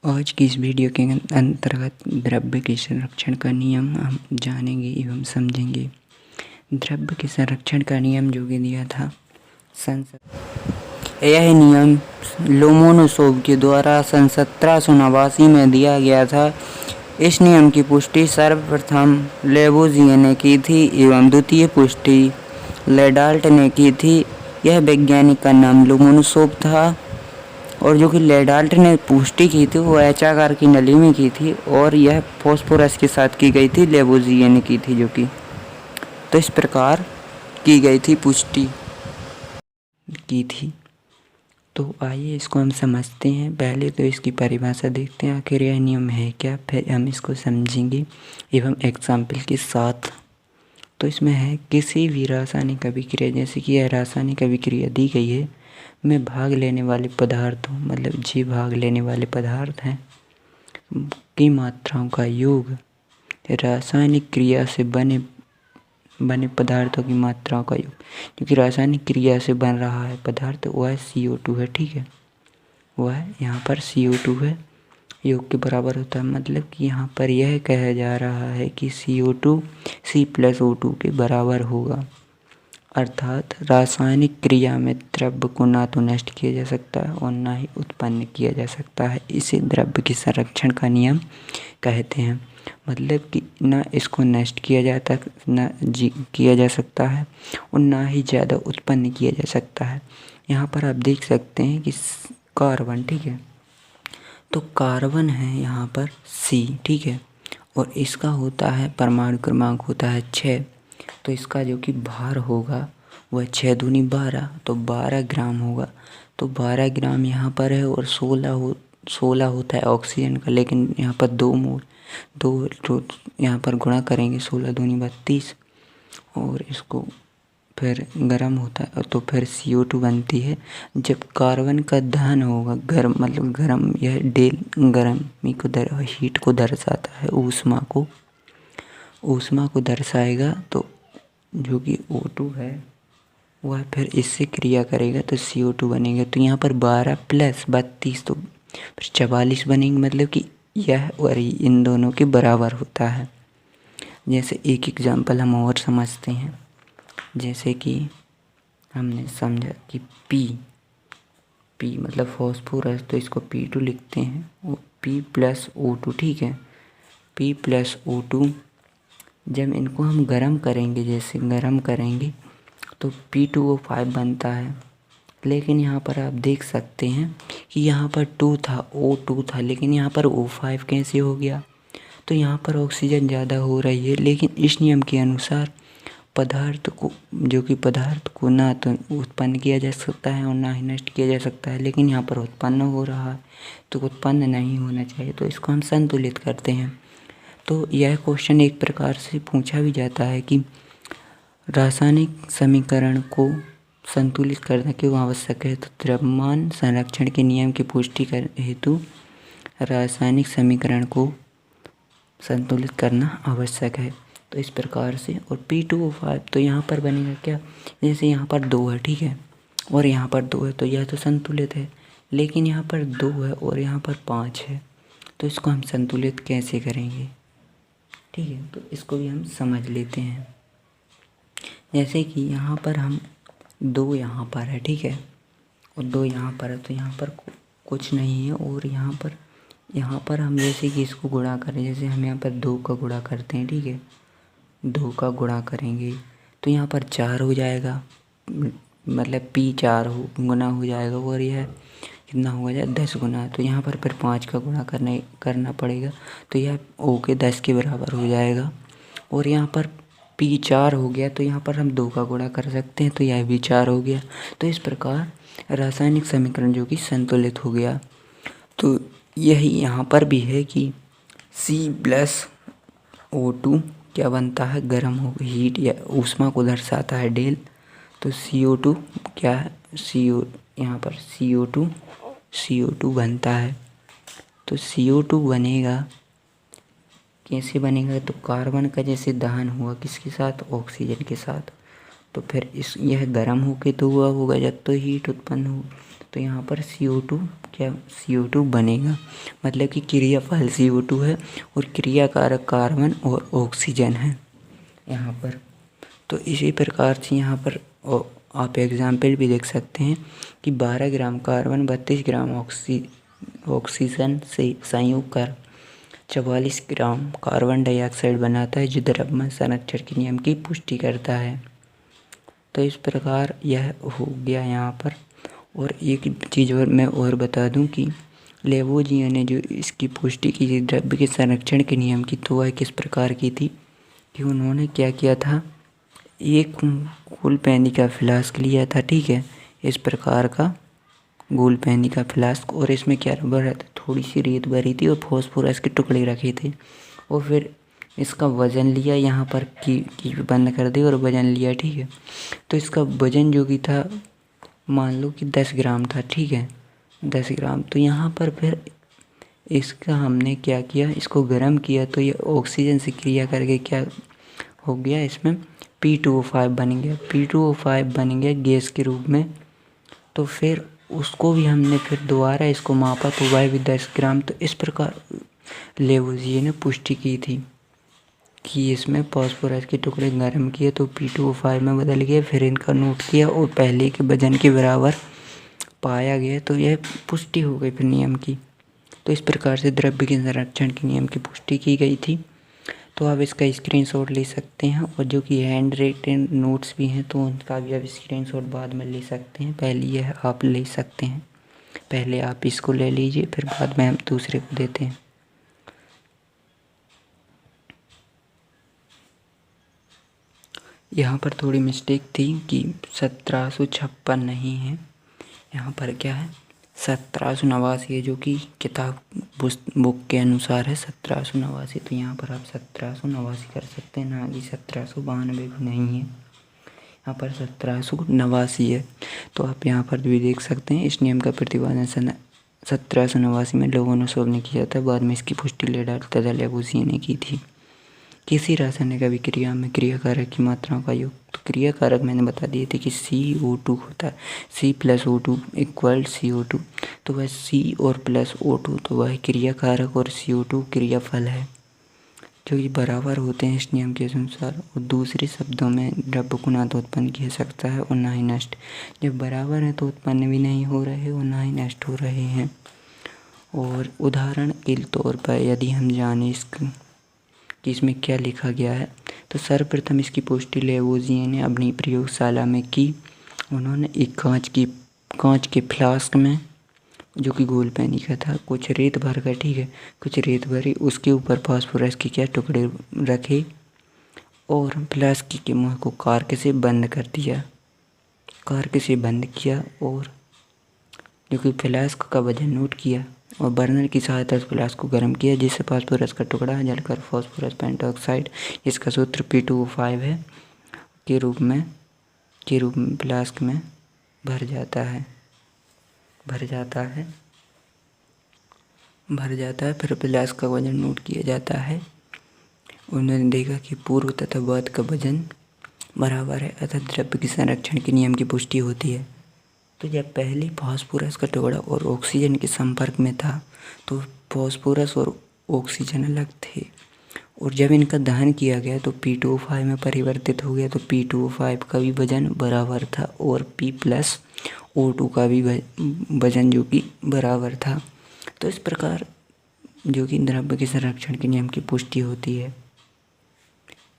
आज की इस वीडियो के अंतर्गत द्रव्य के संरक्षण का नियम हम जानेंगे एवं समझेंगे। द्रव्य के संरक्षण का नियम जो कि दिया था संसद। यह नियम लोमोनोसोव के द्वारा सन 1789 में दिया गया था। इस नियम की पुष्टि सर्वप्रथम लेबोजिए ने की थी एवं द्वितीय पुष्टि लेडाल्ट ने की थी। यह वैज्ञानिक का नाम लोमोनोसोव था और जो कि लेडाल्ट ने पुष्टि की थी वो एचाकार की नली में की थी और यह फॉस्फोरस के साथ की गई थी, लेबोजिए ने की थी जो कि। तो इस प्रकार की गई थी, पुष्टि की थी। तो आइए इसको हम समझते हैं। पहले तो इसकी परिभाषा देखते हैं, आखिर यह नियम है क्या, फिर हम इसको समझेंगे एवं एग्जाम्पल के साथ। तो इसमें है किसी भी रासायनिक अभिक्रिया, जैसे कि यह रासायनिक अभिक्रिया दी गई है, में भाग लेने वाले पदार्थों, मतलब जी भाग लेने वाले पदार्थ हैं, की मात्राओं का योग रासायनिक क्रिया से बने पदार्थों की मात्राओं का योग, क्योंकि रासायनिक क्रिया से बन रहा है पदार्थ, वह CO2 है। ठीक है, वह यहाँ पर CO2 है, योग के बराबर होता है। मतलब कि यहाँ पर यह कहा जा रहा है कि CO2 C+O2 के बराबर होगा। अर्थात रासायनिक क्रिया में द्रव्य को ना तो नष्ट किया जा सकता है और ना ही उत्पन्न किया जा सकता है। इसे द्रव्य के संरक्षण का नियम कहते हैं। मतलब कि ना इसको नष्ट किया जाता ना किया जा सकता है और ना ही ज़्यादा उत्पन्न किया जा सकता है। यहाँ पर आप देख सकते हैं कि कार्बन, ठीक है, तो कार्बन है यहाँ पर C, ठीक है, और इसका होता है परमाणु क्रमांक होता है 6। तो इसका जो कि भार होगा वह 6 दूनी 12, तो 12 ग्राम होगा। तो 12 ग्राम यहाँ पर है और 16 होता है ऑक्सीजन का, लेकिन यहाँ पर 2 मोल, तो यहाँ पर गुणा करेंगे, 16 दूनी 32, और इसको फिर गर्म होता है तो फिर CO2 बनती है। जब कार्बन का दहन होगा, गर्म मतलब गर्म, यह डेल गर्मी को हीट को दर्शाता है, ऊष्मा को दर्शाएगा। तो जो कि O2 है वह फिर इससे क्रिया करेगा तो CO2 बनेगा। तो यहाँ पर 12 + 32 तो फिर 44 बनेंगे, मतलब कि यह और इन दोनों के बराबर होता है। जैसे एक एग्जाम्पल हम और समझते हैं, जैसे कि हमने समझा कि P मतलब फॉस्फोरस, तो इसको P2 लिखते हैं, वो P+O2, ठीक है, P+O2। जब इनको हम गर्म करेंगे, जैसे गर्म करेंगे तो P2O5 बनता है। लेकिन यहाँ पर आप देख सकते हैं कि यहाँ पर 2 था, O2 था, लेकिन यहाँ पर O5 कैसे हो गया। तो यहाँ पर ऑक्सीजन ज़्यादा हो रही है, लेकिन इस नियम के अनुसार पदार्थ को ना तो उत्पन्न किया जा सकता है और ना ही नष्ट किया जा सकता है, लेकिन यहाँ पर उत्पन्न हो रहा है, तो उत्पन्न नहीं होना चाहिए। तो इसको हम संतुलित करते हैं। तो यह क्वेश्चन एक प्रकार से पूछा भी जाता है कि रासायनिक समीकरण को संतुलित करना क्यों आवश्यक है। तो द्रव्यमान संरक्षण के नियम की पुष्टि हेतु रासायनिक समीकरण को संतुलित करना आवश्यक है। तो इस प्रकार से, और P2O5 तो यहाँ पर बनेगा क्या, जैसे यहाँ पर 2 है, ठीक है, और यहाँ पर 2 है, तो यह तो संतुलित है। लेकिन यहाँ पर 2 है और यहाँ पर 5 है, तो इसको हम संतुलित कैसे करेंगे। ठीक है, तो इसको भी हम समझ लेते हैं। जैसे कि यहाँ पर हम 2 यहाँ पर है, ठीक है, और 2 यहाँ पर है, तो यहाँ पर कुछ नहीं है। और यहाँ पर हम जैसे कि इसको गुणा करें, जैसे हम यहाँ पर 2 का गुणा करते हैं, ठीक है, 2 का गुणा करेंगे तो यहाँ पर 4 हो जाएगा, मतलब P4 गुना हो जाएगा, और यह कितना हो जाए 10 गुना। तो यहाँ पर फिर 5 का गुणा करना पड़ेगा, तो यह O के 10 के बराबर हो जाएगा। और यहाँ पर P4 हो गया, तो यहाँ पर हम 2 का गुणा कर सकते हैं, तो यह भी 4 हो गया। तो इस प्रकार रासायनिक समीकरण जो कि संतुलित हो गया। तो यही यहाँ पर भी है कि C+O2 क्या बनता है, गर्म हो, हीट या ऊष्मा को दर्शाता है, डेल। तो CO2 क्या है, यहाँ पर CO2 बनता है। तो CO2 बनेगा, कैसे बनेगा, तो कार्बन का जैसे दहन हुआ किसके साथ, ऑक्सीजन के साथ, तो फिर यह गर्म होके तो हुआ होगा जब तो हीट उत्पन्न हो, तो यहाँ पर CO2 क्या CO2 बनेगा, मतलब कि क्रियाफल CO2 है और क्रियाकारक कार्बन और ऑक्सीजन है यहाँ पर। तो इसी प्रकार से यहाँ पर आप एग्जाम्पल भी देख सकते हैं कि 12 ग्राम कार्बन 32 ग्राम ऑक्सीजन से संयोग कर 44 ग्राम कार्बन डाइऑक्साइड बनाता है, जो द्रव्यमान संरक्षण के नियम की पुष्टि करता है। तो इस प्रकार यह हो गया यहाँ पर। और एक चीज़ और मैं और बता दूं कि लेवोजियो ने जो इसकी पुष्टि की थी द्रव्य के संरक्षण के नियम की, तो वह किस प्रकार की थी कि उन्होंने क्या किया था, एक गोल पैनी का फ्लास्क लिया था, ठीक है, इस प्रकार का गोल पैनी का फ्लास्क, और इसमें क्या भरा था, थोड़ी सी रेत भरी थी और फॉस्फोरस के टुकड़े रखे थे, और फिर इसका वज़न लिया, यहाँ पर की बंद कर दी और वज़न लिया, ठीक है। तो इसका वज़न जो कि था मान लो कि 10 ग्राम था, ठीक है, 10 ग्राम। तो यहाँ पर फिर इसका हमने क्या किया, इसको गर्म किया, तो ये ऑक्सीजन से क्रिया करके क्या हो गया, इसमें P2O5 बन गया। P2O5 बन गया गैस के रूप में। तो फिर उसको भी हमने फिर दोबारा इसको मापा, तो वह भी 10 ग्राम। तो इस प्रकार लेवोजियो ने पुष्टि की थी कि इसमें फास्फोरस के टुकड़े गर्म किए तो P2O5 में बदल गए, फिर इनका नोट किया और पहले के वजन के बराबर पाया गया, तो यह पुष्टि हो गई फिर नियम की। तो इस प्रकार से द्रव्य के संरक्षण के नियम की पुष्टि की गई थी। तो आप इसका स्क्रीनशॉट ले सकते हैं, और जो कि हैंड रिटन नोट्स भी हैं तो उनका भी आप स्क्रीनशॉट बाद में ले सकते हैं। पहले यह आप ले सकते हैं, पहले आप इसको ले लीजिए, फिर बाद में हम दूसरे को देते हैं। यहाँ पर थोड़ी मिस्टेक थी कि 1756 नहीं है, यहाँ पर क्या है 1789 है, जो कि किताब बुक के अनुसार है 1789। तो यहाँ पर आप 1789 कर सकते हैं, ना कि 1792 भी नहीं है, यहाँ पर 1789 है। तो आप यहाँ पर भी देख सकते हैं। इस नियम का प्रतिपादन सन 1789 में लोमोनोसोव ने किया था, बाद में इसकी पुष्टि लेडार्ट तथा लेवोजियो ने की थी। किसी रासायनिक अभिक्रिया में क्रियाकारक की मात्राओं का योग, तो क्रियाकारक मैंने बता दिए थे कि CO2 होता है, C+O2 = CO2। तो वह C और +O2 तो वह क्रियाकारक और CO2 क्रियाफल है, जो कि बराबर होते हैं इस नियम के अनुसार। और दूसरे शब्दों में द्रव्य को ना तो उत्पन्न किया सकता है और ना ही नष्ट। जब बराबर है तो उत्पन्न भी नहीं हो रहे और ना ही नष्ट हो रहे हैं। और उदाहरण के तौर पर यदि हम जाने कि इसमें क्या लिखा गया है, तो सर्वप्रथम इसकी पुष्टि लेवोजियो ने अपनी प्रयोगशाला में की। उन्होंने एक कांच के फ्लास्क में, जो कि गोल पैनी का था, कुछ रेत भर कर, ठीक है, कुछ रेत भरी, उसके ऊपर फास्फोरस के क्या टुकड़े रखे और फ्लास्क के मुंह को कार्क से बंद कर दिया, कार्क से बंद किया, और जो कि फ्लास्क का वजन नोट किया और बर्नर की सहायता से फ्लास्क को गर्म किया, जिससे फास्फोरस का टुकड़ा जलकर फास्फोरस पेंटॉक्साइड, जिसका सूत्र P2O5 है, के रूप में फ्लास्क में भर जाता है। फिर फ्लास्क का वजन नोट किया जाता है। उन्होंने देखा कि पूर्व तथा बाद का वजन बराबर है, अतः द्रव्य के संरक्षण के नियम की पुष्टि होती है। तो जब पहले फास्फोरस का टुकड़ा और ऑक्सीजन के संपर्क में था, तो फास्फोरस और ऑक्सीजन अलग थे, और जब इनका दहन किया गया तो P2O5 में परिवर्तित हो गया। तो P2O5 का भी वजन बराबर था और P+O2 का भी वजन जो कि बराबर था। तो इस प्रकार जो कि द्रव्य के संरक्षण के नियम की पुष्टि होती है।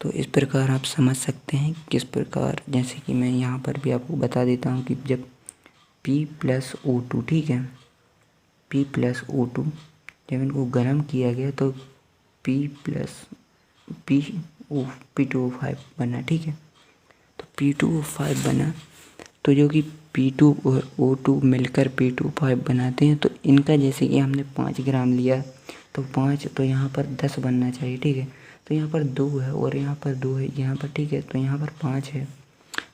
तो इस प्रकार आप समझ सकते हैं किस प्रकार, जैसे कि मैं यहाँ पर भी आपको बता देता हूँ कि जब P+O2, ठीक है, P+O2 जब इनको गर्म किया गया तो P2O5 बना, ठीक है। तो P2O5 बना, तो जो कि P2 और O2 मिलकर P2O5 बनाते हैं। तो इनका जैसे कि हमने 5 ग्राम लिया, तो 5, तो यहाँ पर 10 बनना चाहिए, ठीक है। तो यहाँ पर 2 है और यहाँ पर 2 है, यहाँ पर, ठीक है, तो यहाँ पर 5 है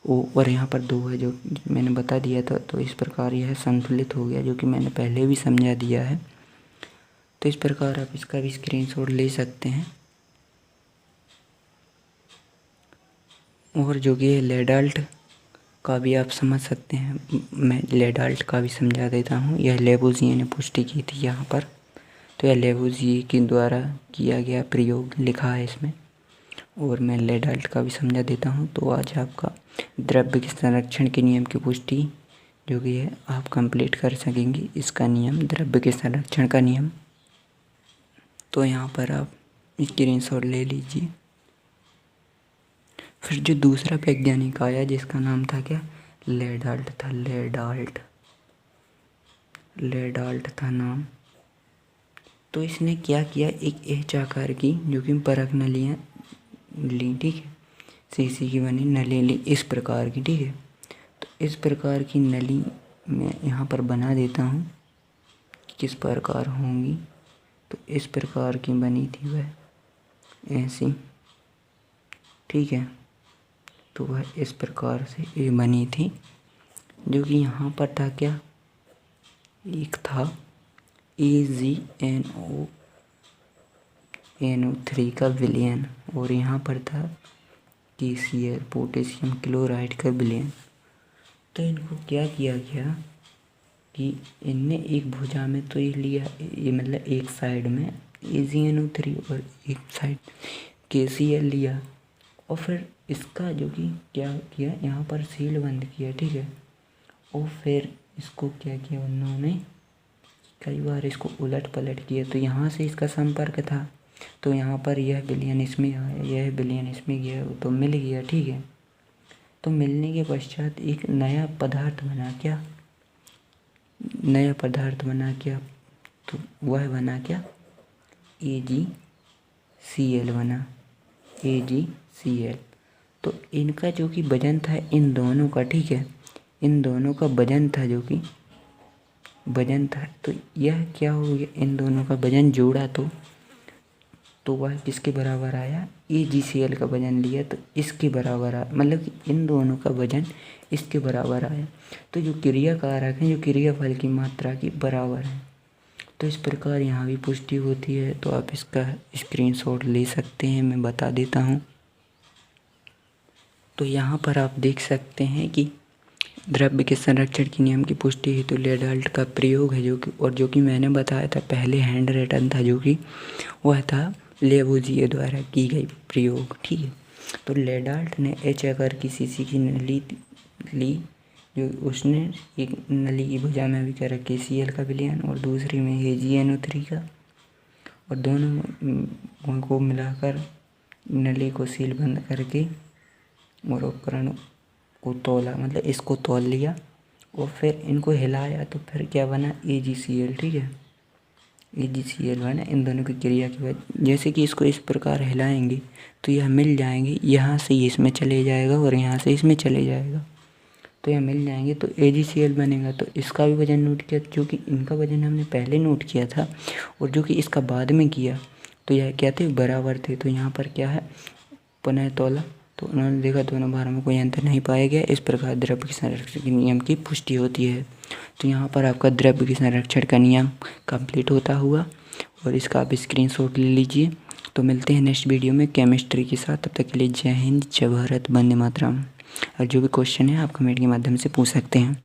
और यहाँ पर 2 है, जो मैंने बता दिया था। तो इस प्रकार यह संतुलित हो गया, जो कि मैंने पहले भी समझा दिया है। तो इस प्रकार आप इसका भी स्क्रीनशॉट ले सकते हैं। और जो कि लेडाल्ट का भी आप समझ सकते हैं। मैं लेडाल्ट का भी समझा देता हूँ। यह लेबोजिए ने पुष्टि की थी यहाँ पर, तो यह लेबोजिए के द्वारा किया गया प्रयोग लिखा है इसमें। और मैं लेडाल्ट का भी समझा देता हूँ। तो आज आपका द्रव्य के संरक्षण के नियम की पुष्टि जो कि है आप कंप्लीट कर सकेंगे। इसका नियम, द्रव्य के संरक्षण का नियम। तो यहाँ पर आप स्क्रीनशॉट ले लीजिए। फिर जो दूसरा वैज्ञानिक आया जिसका नाम था क्या, लेडाल्ट था। लेडाल्ट था नाम। तो इसने क्या किया, एक एच आकार की जो कि परख नलियाँ ली, ठीक है, शीशी की बनी नली ली इस प्रकार की, ठीक है। तो इस प्रकार की नली मैं यहाँ पर बना देता हूँ किस प्रकार होंगी। तो इस प्रकार की बनी थी वह ऐसी, ठीक है। तो वह इस प्रकार से ये बनी थी, जो कि यहाँ पर था क्या, एक था AgNO3 का विलयन, और यहाँ पर था KCl पोटेशियम क्लोराइड का विलयन। तो इनको क्या किया गया कि इनने एक भुजा में तो ये लिया, ये मतलब एक साइड में AgNO3 और एक साइड KCl लिया, और फिर इसका जो कि क्या किया, यहाँ पर सील बंद किया, ठीक है। और फिर इसको क्या किया उन्होंने, कई बार इसको उलट पलट किया। तो यहाँ से इसका संपर्क था, तो यहाँ पर यह विलयन इसमें आया, यह विलयन इसमें गया, तो मिल गया, ठीक है। तो मिलने के पश्चात एक नया पदार्थ बना, क्या नया पदार्थ बना, क्या, तो वह बना क्या, AgCl बना, AgCl। तो इनका जो कि वजन था इन दोनों का, ठीक है, इन दोनों का वजन था, जो कि वजन था। तो यह क्या हो गया, इन दोनों का वजन जोड़ा तो वह किसके बराबर आया, AgCl का वजन लिया तो इसके बराबर आया, मतलब कि इन दोनों का वजन इसके बराबर आया। तो जो क्रिया कारक हैं, जो क्रियाफल की मात्रा की बराबर है। तो इस प्रकार यहाँ भी पुष्टि होती है। तो आप इसका स्क्रीनशॉट ले सकते हैं, मैं बता देता हूँ। तो यहाँ पर आप देख सकते हैं कि द्रव्य के संरक्षण के नियम की पुष्टि हेतु लेडाल्ट का प्रयोग है, जो कि मैंने बताया था पहले, हैंड रिटन था, जो कि वह था लेबोजिए द्वारा की गई प्रयोग, ठीक है। तो लेडाल्ट ने एच आकार की शीशी की नली ली, जो उसने एक नली की भुजा में भी कर रखी KCl का विलयन और दूसरी में AgNO3 का, और दोनों को मिलाकर नली को सील बंद करके और उपकरण को तोला, मतलब इसको तोल लिया, और फिर इनको हिलाया तो फिर क्या बना, AgCl, ठीक है, AgCl बना। इन दोनों की क्रिया के बाद जैसे कि इसको इस प्रकार हिलाएंगे तो यह मिल जाएंगे, यहाँ से इसमें चले जाएगा और यहाँ से इसमें चले जाएगा, तो यह मिल जाएंगे तो AgCl बनेगा। तो इसका भी वजन नोट किया, जो कि इनका वजन हमने पहले नोट किया था और जो कि इसका बाद में किया, तो यह क्या थे, बराबर थे। तो यहाँ पर क्या है, पुनः तोला, तो उन्होंने देखा दोनों भारों में कोई अंतर नहीं पाया गया। इस प्रकार द्रव्य के संरक्षण के नियम की पुष्टि होती है। तो यहाँ पर आपका द्रव्य के संरक्षण का नियम कंप्लीट होता हुआ, और इसका आप स्क्रीनशॉट ले लीजिए। तो मिलते हैं नेक्स्ट वीडियो में केमिस्ट्री के साथ। तब तक के लिए जय हिंद, जय भारत, वंदे मातरम। और जो भी क्वेश्चन है आप कमेंट के माध्यम से पूछ सकते हैं।